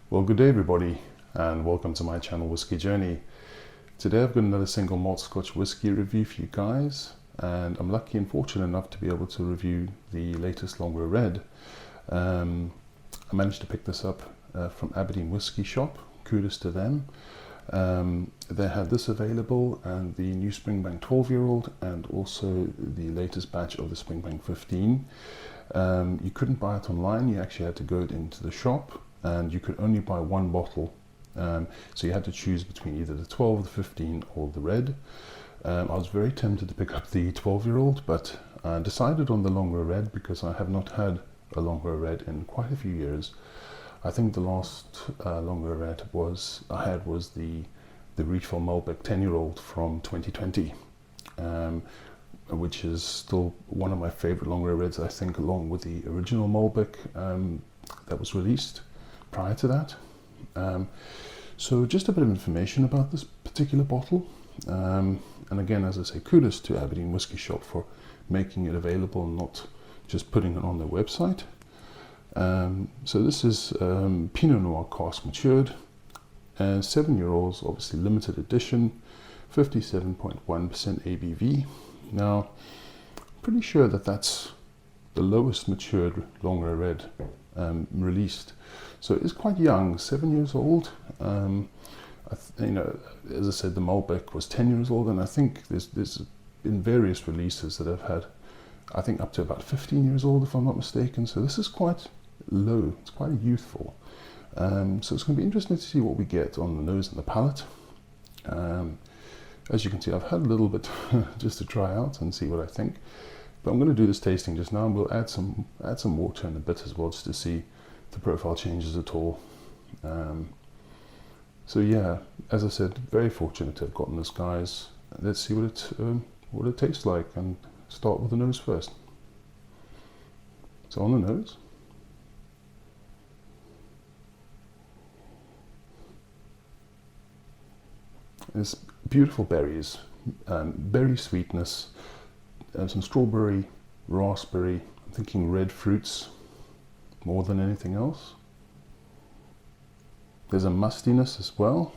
Well, good day everybody, and welcome to my channel Whisky Journey. Today I've got another single malt Scotch whisky review for you guys, and I'm lucky and fortunate enough to be able to review the latest Longrow Red. I managed to pick this up from Aberdeen Whisky Shop. Kudos to them. They had this available, and the new Springbank 12-year-old, and also the latest batch of the Springbank 15. You couldn't buy it online, you actually had to go into the shop, and you could only buy one bottle. So you had to choose between either the 12, the 15 or the red. I was very tempted to pick up the 12-year-old, but I decided on the Longrow Red because I have not had a Longrow Red in quite a few years. I think the last Longrow Red I had was the Refill Malbec 10-year-old from 2020, which is still one of my favorite Longrow Reds, I think, along with the original Malbec that was released prior to that. So just a bit of information about this particular bottle, and again, as I say, kudos to Aberdeen Whisky Shop for making it available and not just putting it on their website. So this is Pinot Noir cask matured, 7-year-olds, obviously limited edition, 57.1% ABV. Now, I'm pretty sure that that's the lowest matured Longrow Red released. So it's quite young, 7 years old. As I said, the Malbec was 10 years old, and I think there's been various releases that have had, I think, up to about 15 years old, if I'm not mistaken. So this is quite low, it's quite youthful. So it's going to be interesting to see what we get on the nose and the palate. As you can see, I've had a little bit just to try out and see what I think. But I'm going to do this tasting just now, and we'll add some water in a bit as well, just to see if the profile changes at all. So yeah, as I said, very fortunate to have gotten this, guys. Let's see what it tastes like, and start with the nose first. So on the nose, there's beautiful berries, berry sweetness, some strawberry, raspberry, I'm thinking red fruits more than anything else. There's a mustiness as well.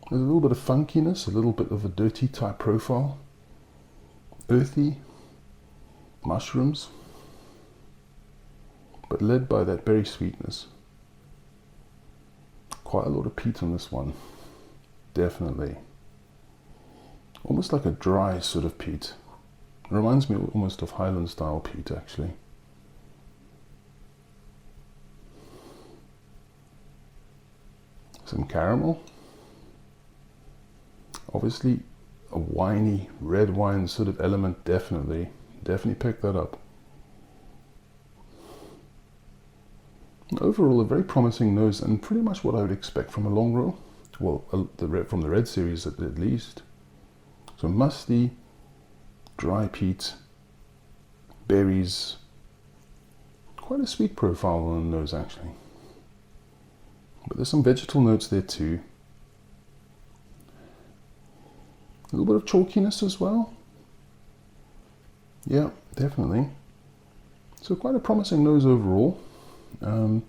There's a little bit of funkiness, a little bit of a dirty type profile. Earthy, mushrooms, but led by that berry sweetness. Quite a lot of peat on this one, definitely. Almost like a dry sort of peat. It reminds me almost of Highland style peat, actually. Some caramel. Obviously a winey, red wine sort of element, definitely pick that up. Overall, a very promising nose, and pretty much what I would expect from a Longrow. Well, from the Red series at least. So musty, dry peat, berries, quite a sweet profile on the nose actually. But there's some vegetal notes there too. A little bit of chalkiness as well. Yeah, definitely. So quite a promising nose overall. It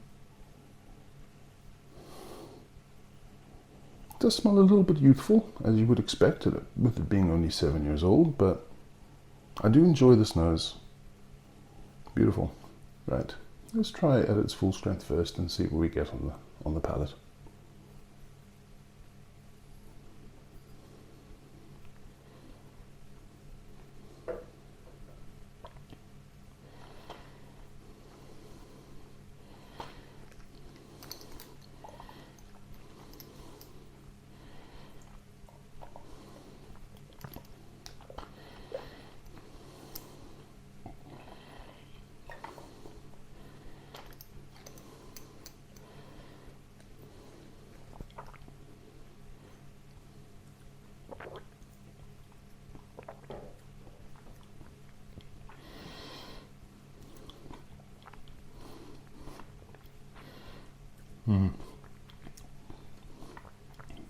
does smell a little bit youthful, as you would expect it, with it being only 7 years old, but I do enjoy this nose. Beautiful. Right, let's try it at its full strength first and see what we get on the palate.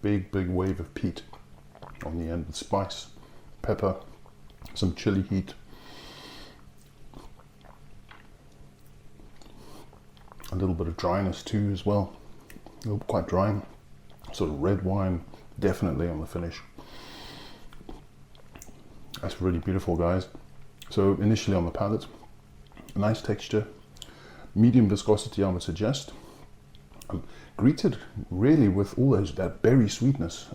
Big wave of peat on the end with spice, pepper, some chili heat. A little bit of dryness too as well, quite dry. Sort of red wine, definitely on the finish. That's really beautiful, guys. So initially on the palate, a nice texture, medium viscosity I would suggest. Greeted really with all that berry sweetness,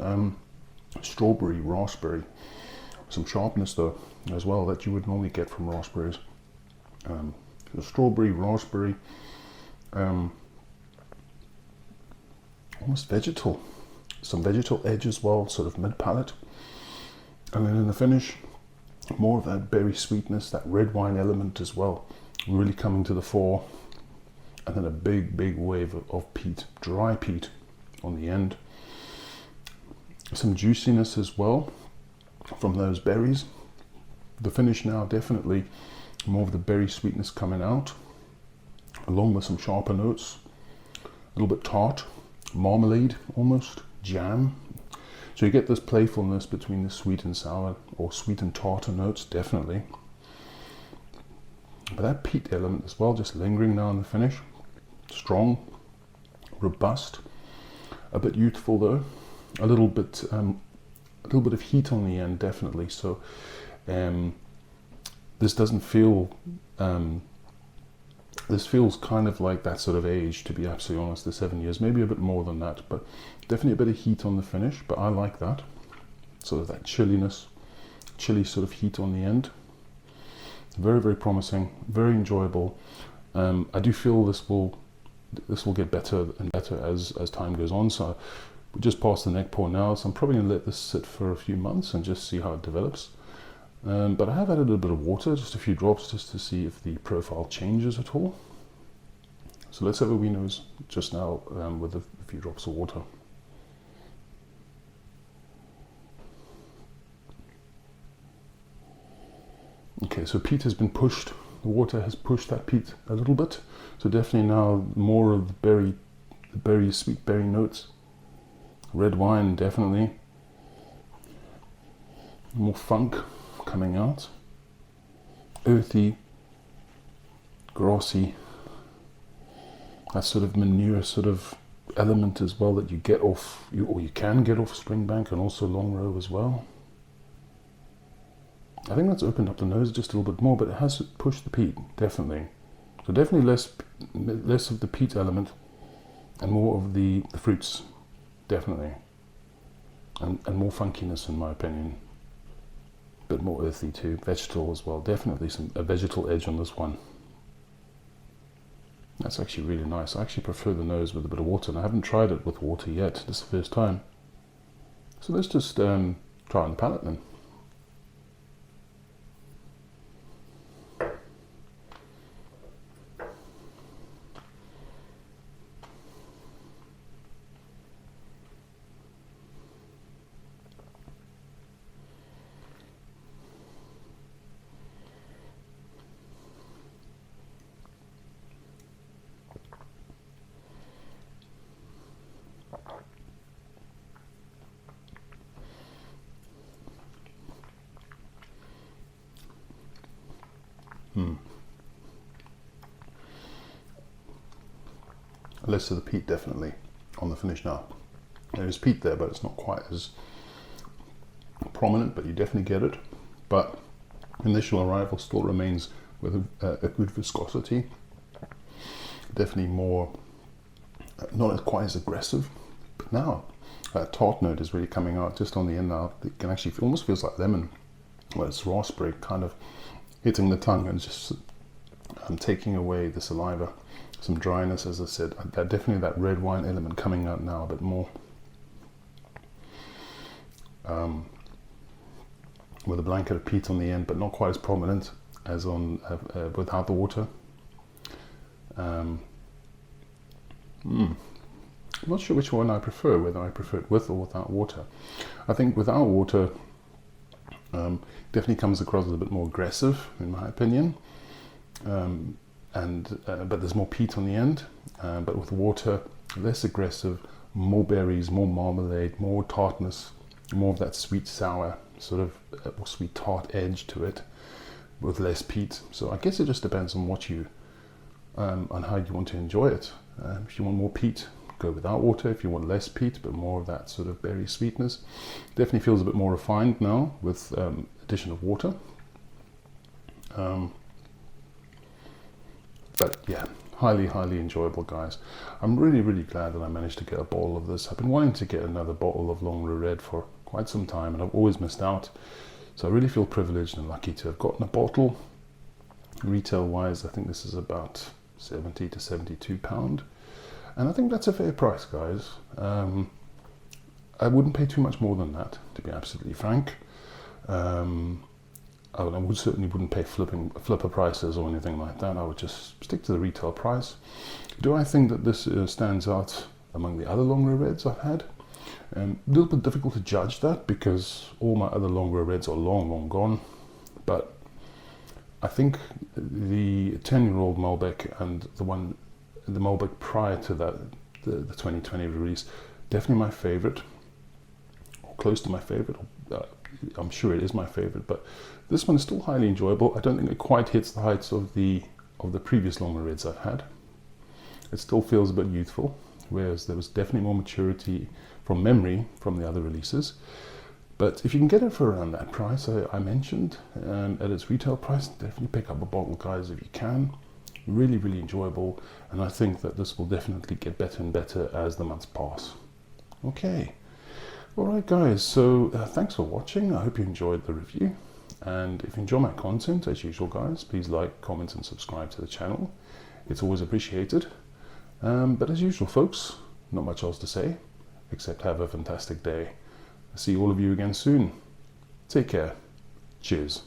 strawberry, raspberry, some sharpness though as well that you would normally get from raspberries. The strawberry, raspberry, almost vegetal, some vegetal edge as well, sort of mid palate, and then in the finish, more of that berry sweetness, that red wine element as well, really coming to the fore, and then a big wave of peat, dry peat on the end. Some juiciness as well from those berries. The finish now, definitely more of the berry sweetness coming out, along with some sharper notes, a little bit tart, marmalade almost, jam. So you get this playfulness between the sweet and sour, or sweet and tartar notes, definitely. But that peat element as well, just lingering now in the finish. Strong, robust, a bit youthful though, a little bit of heat on the end, definitely. So this doesn't feel, this feels kind of like that sort of age, to be absolutely honest, the 7 years, maybe a bit more than that, but definitely a bit of heat on the finish, but I like that. Sort of that chilliness, chilly sort of heat on the end. Very promising, very enjoyable. I do feel this will get better and better as time goes on. So we're just past the neck pour now, so I'm probably going to let this sit for a few months and just see how it develops. But I have added a little bit of water, just a few drops, just to see if the profile changes at all. So let's have a wee nose just now with a few drops of water. Okay, so peat has been pushed. The water has pushed that peat a little bit. So definitely now more of the berry, sweet berry notes. Red wine, definitely. More funk coming out. Earthy, grassy. That sort of manure sort of element as well that you get off, or you can get off Springbank and also Longrow as well. I think that's opened up the nose just a little bit more, but it has pushed the peat, definitely. So definitely less of the peat element and more of the fruits, definitely. And more funkiness in my opinion. A bit more earthy too, vegetal as well. Definitely a vegetal edge on this one. That's actually really nice. I actually prefer the nose with a bit of water, and I haven't tried it with water yet. This is the first time. So let's just try on the palate then. Less of the peat definitely on the finish now. There is peat there, but it's not quite as prominent, but you definitely get it. But initial arrival still remains with a good viscosity. Definitely more, not quite as aggressive, but now that tart note is really coming out just on the end now. It can actually almost feels like lemon. Well, it's raspberry kind of hitting the tongue and just taking away the saliva. Some dryness, as I said, definitely that red wine element coming out now a bit more. With a blanket of peat on the end, but not quite as prominent as on without the water. I'm not sure which one I prefer, whether I prefer it with or without water. I think without water definitely comes across as a bit more aggressive, in my opinion. But there's more peat on the end, but with water, less aggressive, more berries, more marmalade, more tartness, more of that sweet sour sort of or sweet tart edge to it, with less peat. So I guess it just depends on what you on how you want to enjoy it. If you want more peat, go without water. If you want less peat but more of that sort of berry sweetness, definitely feels a bit more refined now with addition of water. But yeah, highly enjoyable, guys. I'm really glad that I managed to get a bottle of this. I've been wanting to get another bottle of Longrow Red for quite some time, and I've always missed out. So I really feel privileged and lucky to have gotten a bottle. Retail wise, I think this is about 70 to 72 pound, and I think that's a fair price, guys. I wouldn't pay too much more than that, to be absolutely frank. I certainly wouldn't pay flipper prices or anything like that. I would just stick to the retail price. Do I think that this stands out among the other Longrow Reds I've had? A little bit difficult to judge that because all my other Longrow Reds are long gone. But I think the 10-year-old Malbec and the Malbec prior to that, the 2020 release, definitely my favorite, or close to my favorite. I'm sure it is my favorite, but this one is still highly enjoyable. I don't think it quite hits the heights of the previous Longrow Reds I've had. It still feels a bit youthful, whereas there was definitely more maturity from memory from the other releases. But if you can get it for around that price I mentioned, at its retail price, definitely pick up a bottle, guys, if you can. Really enjoyable, and I think that this will definitely get better and better as the months pass. Okay. Alright guys, so thanks for watching. I hope you enjoyed the review, and if you enjoy my content, as usual guys, please like, comment and subscribe to the channel. It's always appreciated. But as usual folks, not much else to say, except have a fantastic day. I'll see all of you again soon. Take care. Cheers.